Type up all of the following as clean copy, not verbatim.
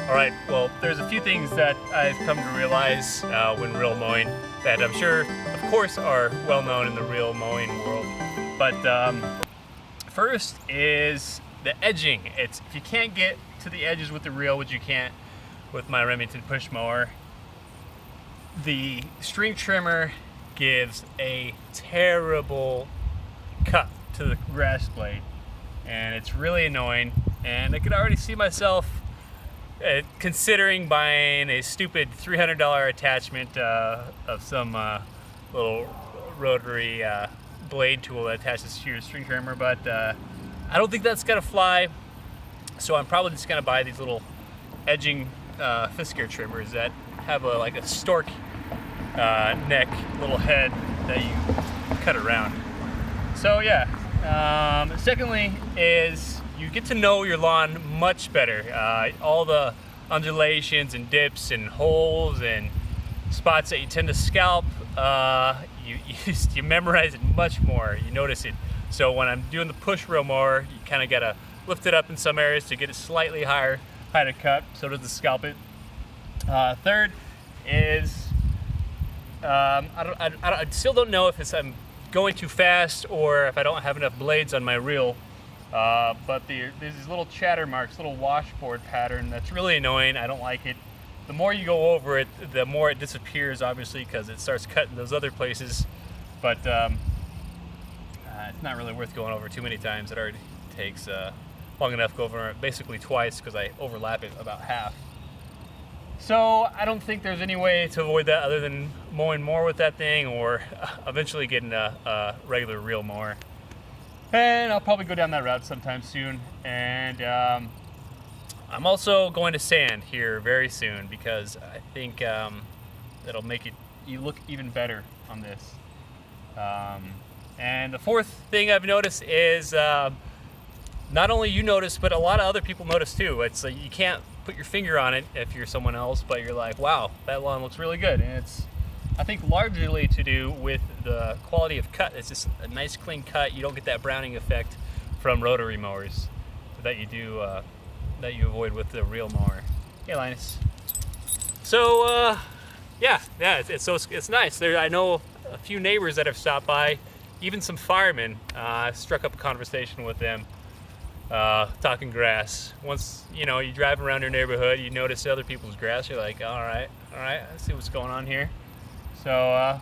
Alright, well, there's a few things that I've come to realize when reel mowing that I'm sure, of course, are well known in the reel mowing world. But first is the edging. If you can't get to the edges with the reel, which you can't with my Remington push mower, the string trimmer gives a terrible cut to the grass blade, and it's really annoying. And I could already see myself considering buying a stupid $300 attachment of some little rotary blade tool that attaches to your string trimmer, but I don't think that's gonna fly. So I'm probably just gonna buy these little edging Fisker trimmers that have like a stork neck, little head that you cut around. So yeah. Secondly is you get to know your lawn much better. All the undulations and dips and holes and spots that you tend to scalp, you memorize it much more. You notice it. So when I'm doing the push reel mower, you kind of gotta lift it up in some areas to get it slightly higher to cut, so it doesn't scalp it. Third is I still don't know if I'm going too fast or if I don't have enough blades on my reel. But there's these little chatter marks, little washboard pattern that's really annoying. I don't like it. The more you go over it, the more it disappears, obviously, because it starts cutting those other places. But it's not really worth going over too many times. It already takes long enough to go over it basically twice because I overlap it about half. So I don't think there's any way to avoid that other than mowing more with that thing or eventually getting a regular reel mower. And I'll probably go down that route sometime soon. And I'm also going to sand here very soon because I think it'll make you look even better on this. And the fourth thing I've noticed is not only you notice, but a lot of other people notice too. It's you can't put your finger on it if you're someone else, but you're like, wow, that lawn looks really good. And it's, I think, largely to do with the quality of cut. It's just a nice clean cut. You don't get that browning effect from rotary mowers that you do that you avoid with the reel mower. Hey, Linus. So yeah, it's nice. I know a few neighbors that have stopped by, even some firemen. I struck up a conversation with them, talking grass. Once you drive around your neighborhood, you notice other people's grass. You're like, all right, I see what's going on here. So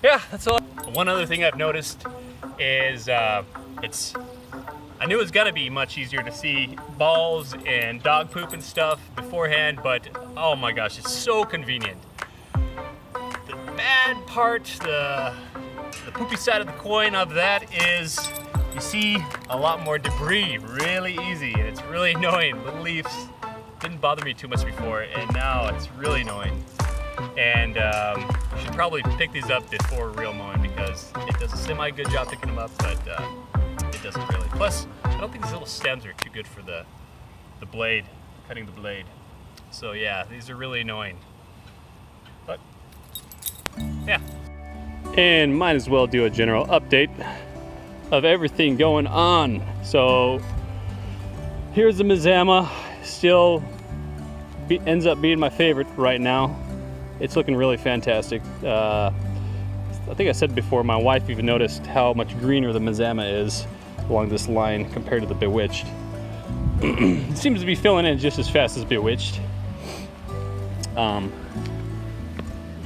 yeah, that's all. One other thing I've noticed is I knew it was gonna be much easier to see balls and dog poop and stuff beforehand, but oh my gosh, it's so convenient. The bad part, the poopy side of the coin of that is you see a lot more debris really easy, and it's really annoying. Little leaves didn't bother me too much before, and now it's really annoying. And you should probably pick these up before reel mowing because it does a semi-good job picking them up, but it doesn't really. Plus, I don't think these little stems are too good for the blade, cutting the blade. So yeah, these are really annoying. But yeah. And might as well do a general update of everything going on. So here's the Mazama. Still ends up being my favorite right now. It's looking really fantastic. I think I said before, my wife even noticed how much greener the Mazama is along this line compared to the Bewitched. It seems to be filling in just as fast as Bewitched.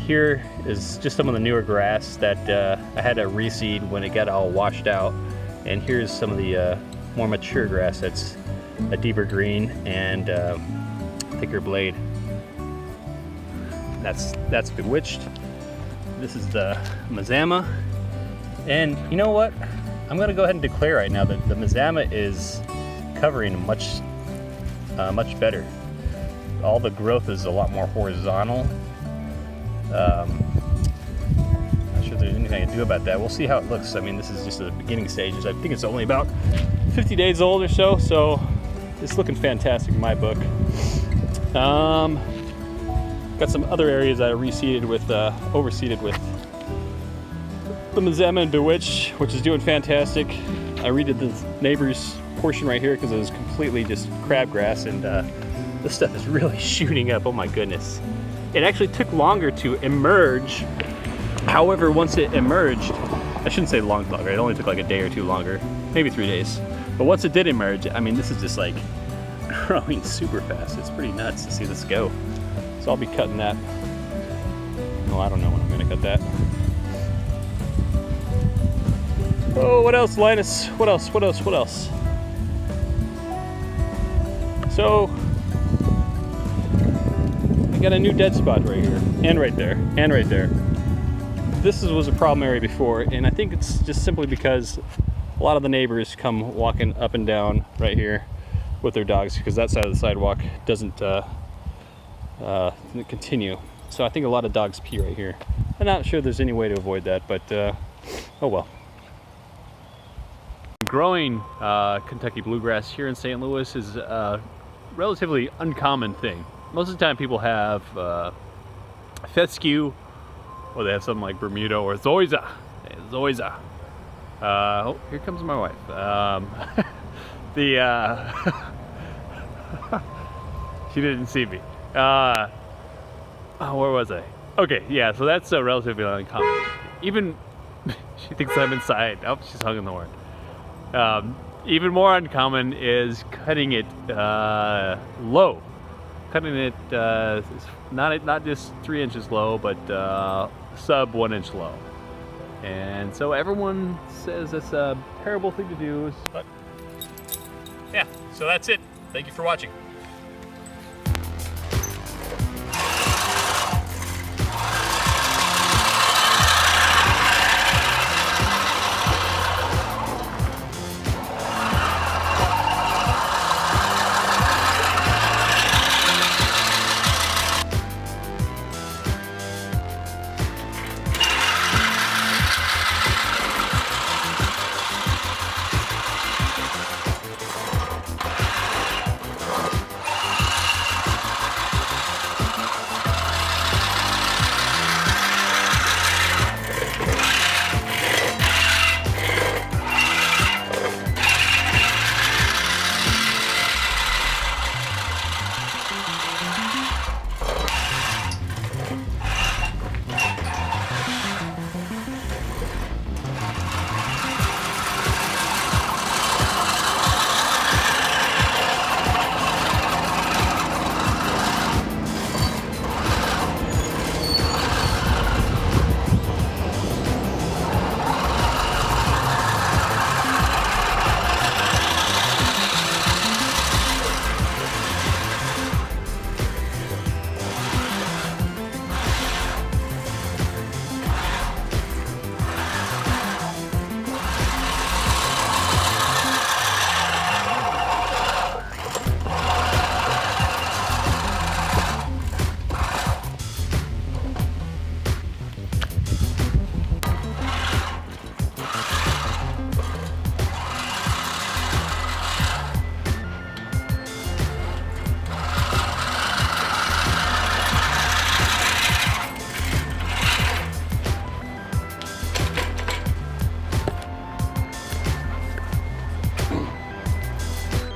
Here is just some of the newer grass that I had to reseed when it got all washed out. And here's some of the more mature grass that's a deeper green and thicker blade. That's Bewitched. This is the Mazama. And you know what? I'm gonna go ahead and declare right now that the Mazama is covering much better. All the growth is a lot more horizontal. Not sure there's anything I can do about that. We'll see how it looks. I mean, this is just the beginning stages. I think it's only about 50 days old or so, so it's looking fantastic in my book. Got some other areas that I reseeded with, overseeded with the Mazama and Bewitched, which is doing fantastic. I redid the neighbor's portion right here because it was completely just crabgrass, and this stuff is really shooting up. Oh my goodness. It actually took longer to emerge. However, once it emerged, I shouldn't say longer, it only took like a day or two longer, maybe 3 days. But once it did emerge, I mean, this is just like growing super fast. It's pretty nuts to see this go. So I'll be cutting that. Well, I don't know when I'm gonna cut that. Oh, what else, Linus? What else? So, I got a new dead spot right here, and right there, and right there. This was a problem area before, and I think it's just simply because a lot of the neighbors come walking up and down right here with their dogs, because that side of the sidewalk doesn't continue. So I think a lot of dogs pee right here. I'm not sure there's any way to avoid that, but oh well. Growing Kentucky bluegrass here in St. Louis is a relatively uncommon thing. Most of the time people have fescue, or they have something like Bermuda or Zoysia. Oh, here comes my wife. She didn't see me. Oh, where was I? Okay, yeah, so that's relatively uncommon. Even, she thinks I'm inside. Oh, she's hung in the horn. Even more uncommon is cutting it low. Cutting it not just 3 inches low, but sub 1 inch low. And so everyone says it's a terrible thing to do. But yeah, so that's it. Thank you for watching.